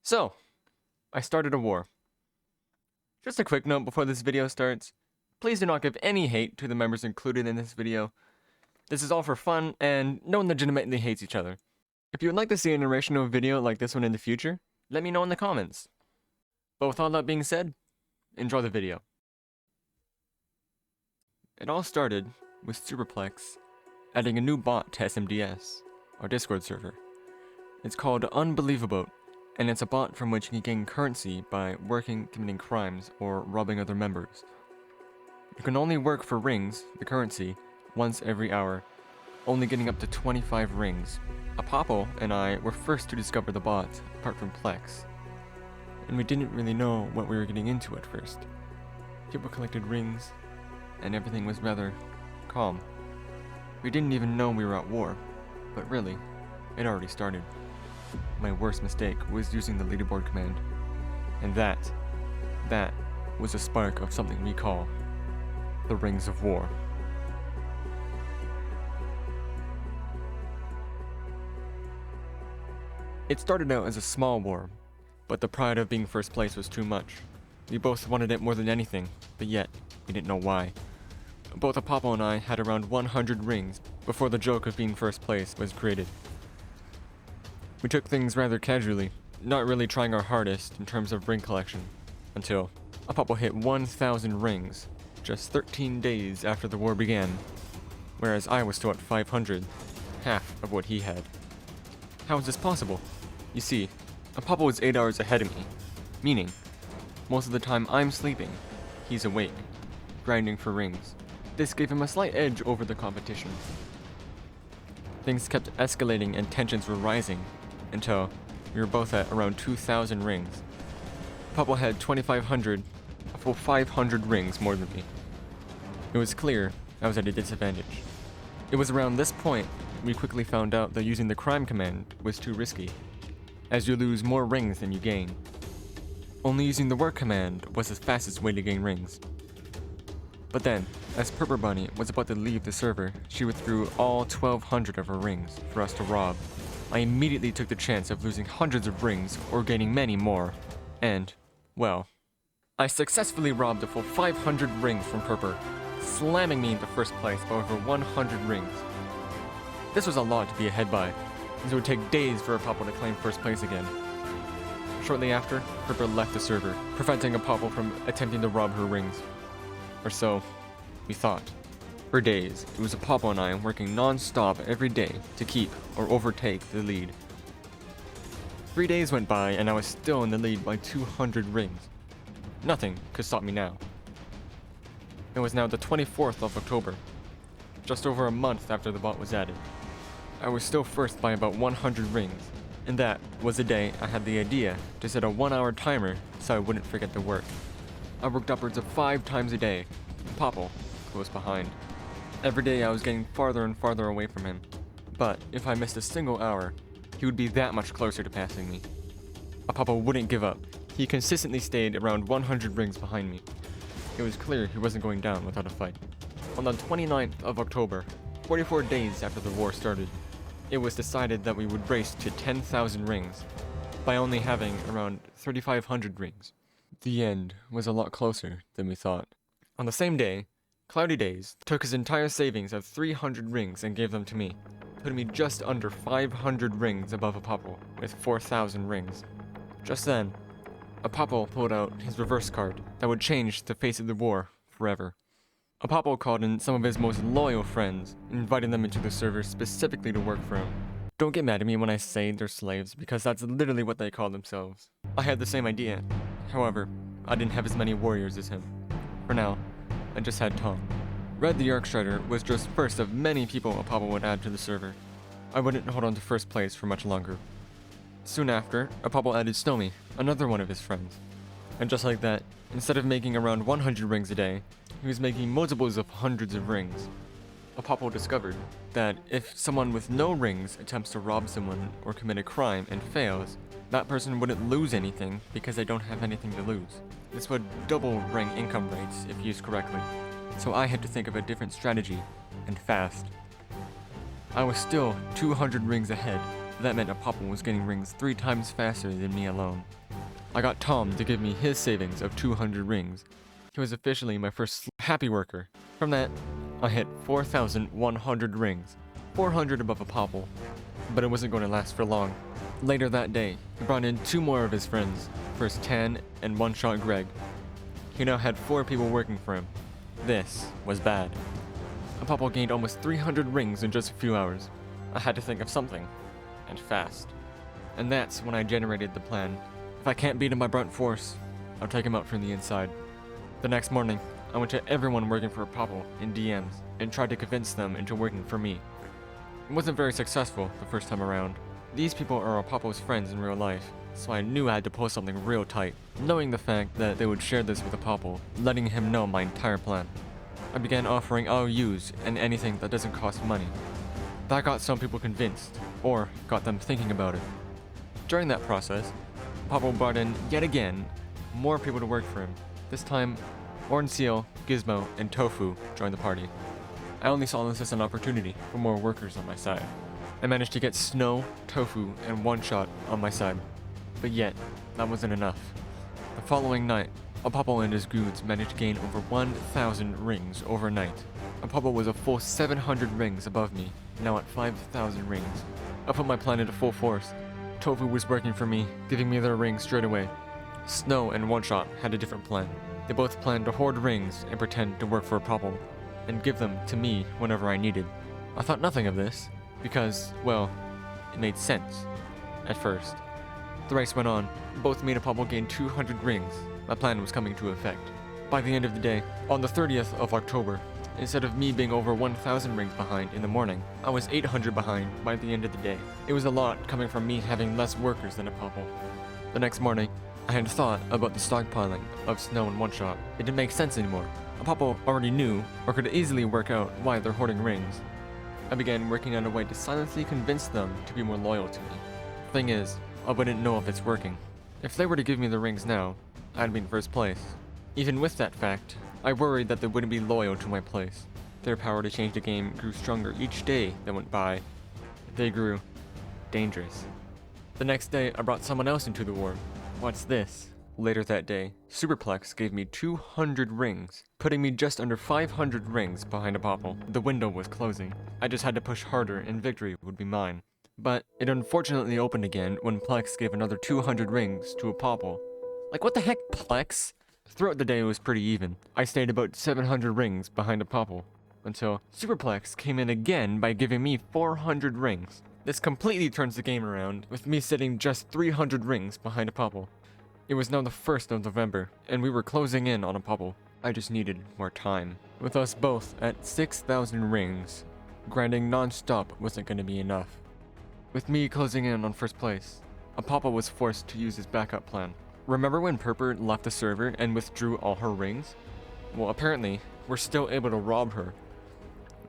So, I started a war. Just a quick note before this video starts, please do not give any hate to the members included in this video. This is all for fun, and no one legitimately hates each other. If you would like to see a narrational video like this one in the future, let me know in the comments. But with all that being said, enjoy the video. It all started with Superplex adding a new bot to SMDS, our Discord server. It's called Unbelievable, and it's a bot from which you can gain currency by working, committing crimes, or robbing other members. You can only work for rings, the currency, once every hour, only getting up to 25 rings. Apopo and I were first to discover the bot, apart from Plex. And we didn't really know what we were getting into at first. People collected rings, and everything was rather calm. We didn't even know we were at war, but really, it already started. My worst mistake was using the leaderboard command, and that was a spark of something we call the Rings of War. It started out as a small war, but the pride of being first place was too much. We both wanted it more than anything, but yet, we didn't know why. Both Apopo and I had around 100 rings before the joke of being first place was created. We took things rather casually, not really trying our hardest in terms of ring collection, until Apopo hit 1,000 rings, just 13 days after the war began, whereas I was still at 500, half of what he had. How is this possible? You see, Apopo is 8 hours ahead of me, meaning, most of the time I'm sleeping, he's awake, grinding for rings. This gave him a slight edge over the competition. Things kept escalating and tensions were rising, until we were both at around 2,000 rings. Apopo had 2,500, a full 500 rings more than me. It was clear I was at a disadvantage. It was around this point we quickly found out that using the crime command was too risky, as you lose more rings than you gain. Only using the work command was the fastest way to gain rings. But then, as PurPurBunny was about to leave the server, she withdrew all 1,200 of her rings for us to rob. I immediately took the chance of losing hundreds of rings or gaining many more, and, well, I successfully robbed a full 500 rings from Purpur, slamming me into first place by over 100 rings. This was a lot to be ahead by, as it would take days for Apopo to claim first place again. Shortly after, Purpur left the server, preventing Apopo from attempting to rob her rings. Or so, we thought. For days, it was Apopo and I working non-stop every day to keep or overtake the lead. 3 days went by and I was still in the lead by 200 rings. Nothing could stop me now. It was now the 24th of October, just over a month after the bot was added. I was still first by about 100 rings, and that was the day I had the idea to set a 1-hour timer so I wouldn't forget to work. I worked upwards of 5 times a day, and Apopo was behind. Every day I was getting farther and farther away from him, but if I missed a single hour, he would be that much closer to passing me. Apopo wouldn't give up. He consistently stayed around 100 rings behind me. It was clear he wasn't going down without a fight. On the 29th of October, 44 days after the war started, it was decided that we would race to 10,000 rings by only having around 3,500 rings. The end was a lot closer than we thought. On the same day, Cloudy Days took his entire savings of 300 rings and gave them to me, putting me just under 500 rings above Apopo with 4,000 rings. Just then, Apopo pulled out his reverse card that would change the face of the war forever. Apopo called in some of his most loyal friends and invited them into the server specifically to work for him. Don't get mad at me when I say they're slaves, because that's literally what they call themselves. I had the same idea. However, I didn't have as many warriors as him. For now, I just had Taan. Red the Arc Strider was just first of many people Apopo would add to the server. I wouldn't hold on to first place for much longer. Soon after, Apopo added Snowmy, another one of his friends. And just like that, instead of making around 100 rings a day, he was making multiples of hundreds of rings. Apopo discovered that if someone with no rings attempts to rob someone or commit a crime and fails, that person wouldn't lose anything because they don't have anything to lose. This would double ring income rates if used correctly. So I had to think of a different strategy, and fast. I was still 200 rings ahead, That meant Apopple was getting rings 3 times faster than me alone. I got Tom to give me his savings of 200 rings. He was officially my first happy worker. From that, I hit 4,100 rings, 400 above Apopple, but it wasn't going to last for long. Later that day, he brought in 2 more of his friends, first Taan and One-Shot Greg. He now had 4 people working for him. This was bad. Apopple gained almost 300 rings in just a few hours. I had to think of something, and fast. And that's when I generated the plan. If I can't beat him by blunt force, I'll take him out from the inside. The next morning, I went to everyone working for Apopple in DMs and tried to convince them into working for me. It wasn't very successful the first time around. These people are Apopple's friends in real life, so I knew I had to pull something real tight, knowing the fact that they would share this with Apopple, letting him know my entire plan. I began offering IOUs and anything that doesn't cost money. That got some people convinced, or got them thinking about it. During that process, Apopple brought in, yet again, more people to work for him. This time, Orange Seal, Gizmo, and Tofu joined the party. I only saw this as an opportunity for more workers on my side. I managed to get Snow, Tofu, and One-Shot on my side. But yet, that wasn't enough. The following night, Apopple and his goons managed to gain over 1,000 rings overnight. Apopple was a full 700 rings above me, now at 5,000 rings. I put my plan into full force. Tofu was working for me, giving me their rings straight away. Snow and One-Shot had a different plan. They both planned to hoard rings and pretend to work for Apopple, and give them to me whenever I needed. I thought nothing of this, because, well, it made sense. At first. The race went on. Both me and Apopple gained 200 rings. My plan was coming to effect. By the end of the day, on the 30th of October, instead of me being over 1,000 rings behind in the morning, I was 800 behind by the end of the day. It was a lot coming from me having less workers than Apopple. The next morning, I had thought about the stockpiling of Snow and One-Shot. It didn't make sense anymore. Apopple already knew, or could easily work out why they're hoarding rings. I began working on a way to silently convince them to be more loyal to me. Thing is, I wouldn't know if it's working. If they were to give me the rings now, I'd be in first place. Even with that fact, I worried that they wouldn't be loyal to my place. Their power to change the game grew stronger each day that went by. They grew dangerous. The next day, I brought someone else into the war. What's this? Later that day, Superplex gave me 200 rings, putting me just under 500 rings behind Apopple. The window was closing. I just had to push harder and victory would be mine. But it unfortunately opened again when Plex gave another 200 rings to Apopple. Like, what the heck, Plex? Throughout the day it was pretty even. I stayed about 700 rings behind Apopple, until Superplex came in again by giving me 400 rings. This completely turns the game around, with me sitting just 300 rings behind Apopple. It was now the 1st of November, and we were closing in on Apopple. I just needed more time. With us both at 6,000 rings, grinding non-stop wasn't going to be enough. With me closing in on first place, Apopple was forced to use his backup plan. Remember when Purpur left the server and withdrew all her rings? Well, apparently, we're still able to rob her.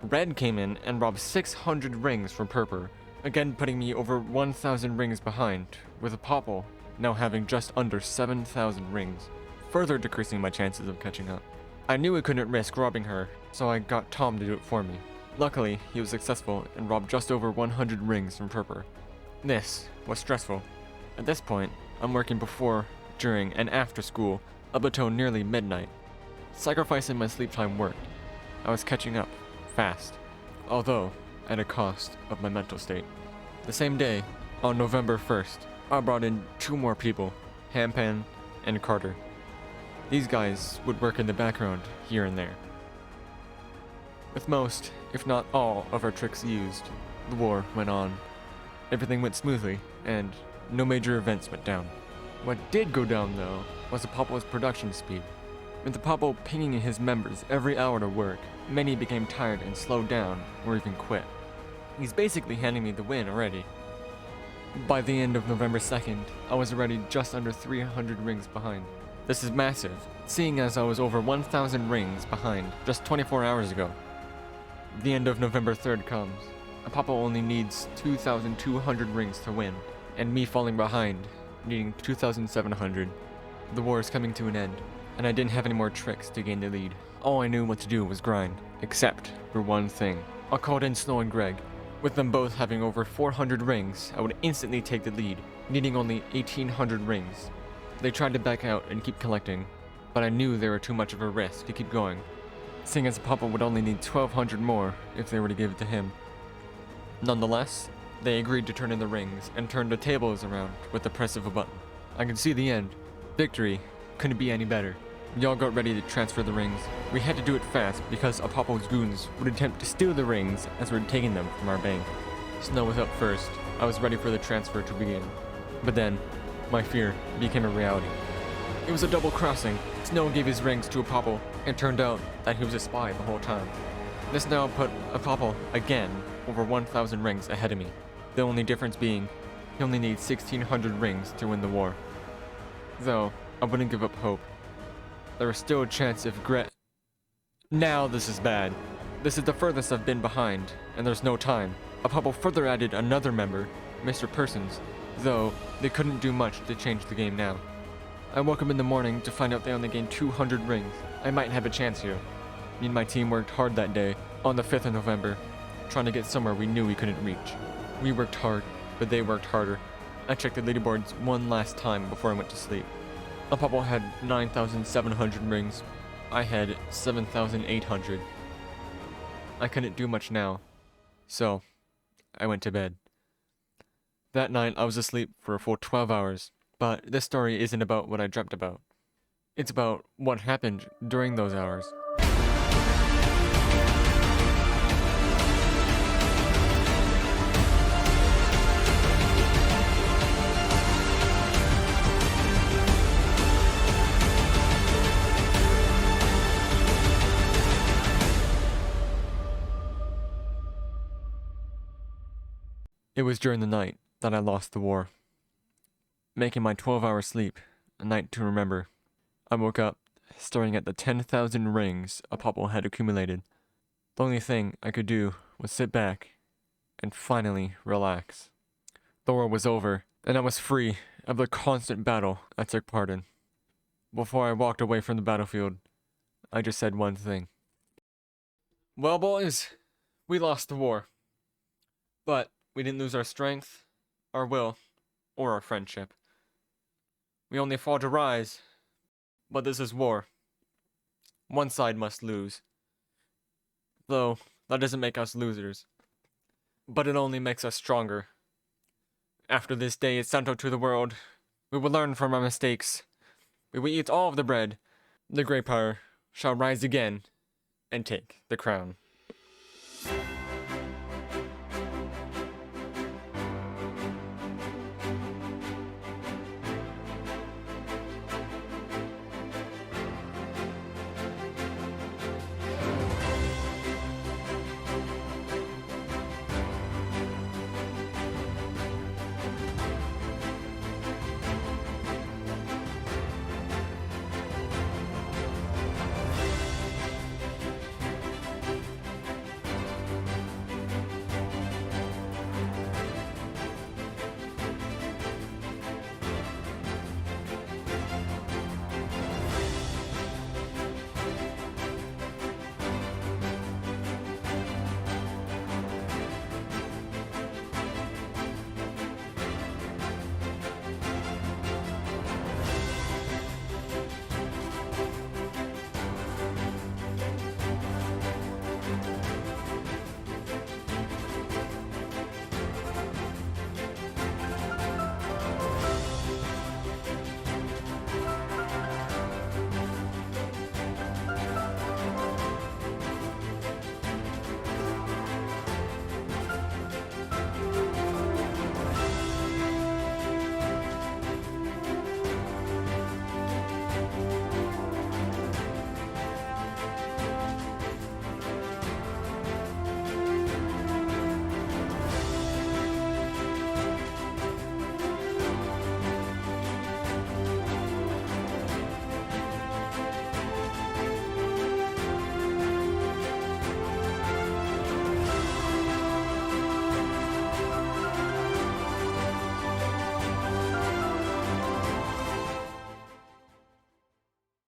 Red came in and robbed 600 rings from Purpur, again putting me over 1,000 rings behind, with Apopple now having just under 7,000 rings, further decreasing my chances of catching up. I knew I couldn't risk robbing her, so I got Tom to do it for me. Luckily, he was successful and robbed just over 100 rings from Purpur. This was stressful. At this point, I'm working before, during, and after school, up until nearly midnight. Sacrificing my sleep time worked. I was catching up, fast, although at a cost of my mental state. The same day, on November 1st, I brought in 2 more people, HamPan and Carter. These guys would work in the background here and there. With most, if not all, of our tricks used, the war went on. Everything went smoothly, and no major events went down. What did go down, though, was Apopple's production speed. With Apopple pinging his members every hour to work, many became tired and slowed down, or even quit. He's basically handing me the win already. By the end of November 2nd, I was already just under 300 rings behind. This is massive, seeing as I was over 1,000 rings behind just 24 hours ago. The end of November 3rd comes. Apopple only needs 2,200 rings to win, and me falling behind, needing 2,700. The war is coming to an end, and I didn't have any more tricks to gain the lead. All I knew what to do was grind, except for one thing. I called in Snow and Greg. With them both having over 400 rings, I would instantly take the lead, needing only 1800 rings. They tried to back out and keep collecting, but I knew they were too much of a risk to keep going, seeing as Papa would only need 1200 more if they were to give it to him. Nonetheless, they agreed to turn in the rings and turn the tables around with the press of a button. I could see the end. Victory couldn't be any better. We all got ready to transfer the rings. We had to do it fast because Apopo's goons would attempt to steal the rings as we were taking them from our bank. Snow was up first. I was ready for the transfer to begin. But then, my fear became a reality. It was a double crossing. Snow gave his rings to Apopo. It turned out that he was a spy the whole time. This now put Apopo, again, over 1000 rings ahead of me. The only difference being, he only needs 1600 rings to win the war. Though, I wouldn't give up hope. There was still a chance if Now this is bad. This is the furthest I've been behind, and there's no time. Apopo further added another member, Mr. Persons, though they couldn't do much to change the game now. I woke up in the morning to find out they only gained 200 rings. I might have a chance here. Me and my team worked hard that day, on the 5th of November, trying to get somewhere we knew we couldn't reach. We worked hard, but they worked harder. I checked the leaderboards one last time before I went to sleep. Apopo had 9,700 rings. I had 7,800. I couldn't do much now, so I went to bed. That night I was asleep for a full 12 hours, but this story isn't about what I dreamt about. It's about what happened during those hours. It was during the night that I lost the war, making my 12-hour sleep a night to remember. I woke up staring at the 10,000 rings Apopo had accumulated. The only thing I could do was sit back and finally relax. The war was over, and I was free of the constant battle I took part in. Before I walked away from the battlefield, I just said one thing. Well, boys, we lost the war. But we didn't lose our strength, our will, or our friendship. We only fought to rise, but this is war. One side must lose. Though, that doesn't make us losers. But it only makes us stronger. After this day is sent out to the world, we will learn from our mistakes. We will eat all of the bread. The Grey Power shall rise again and take the crown.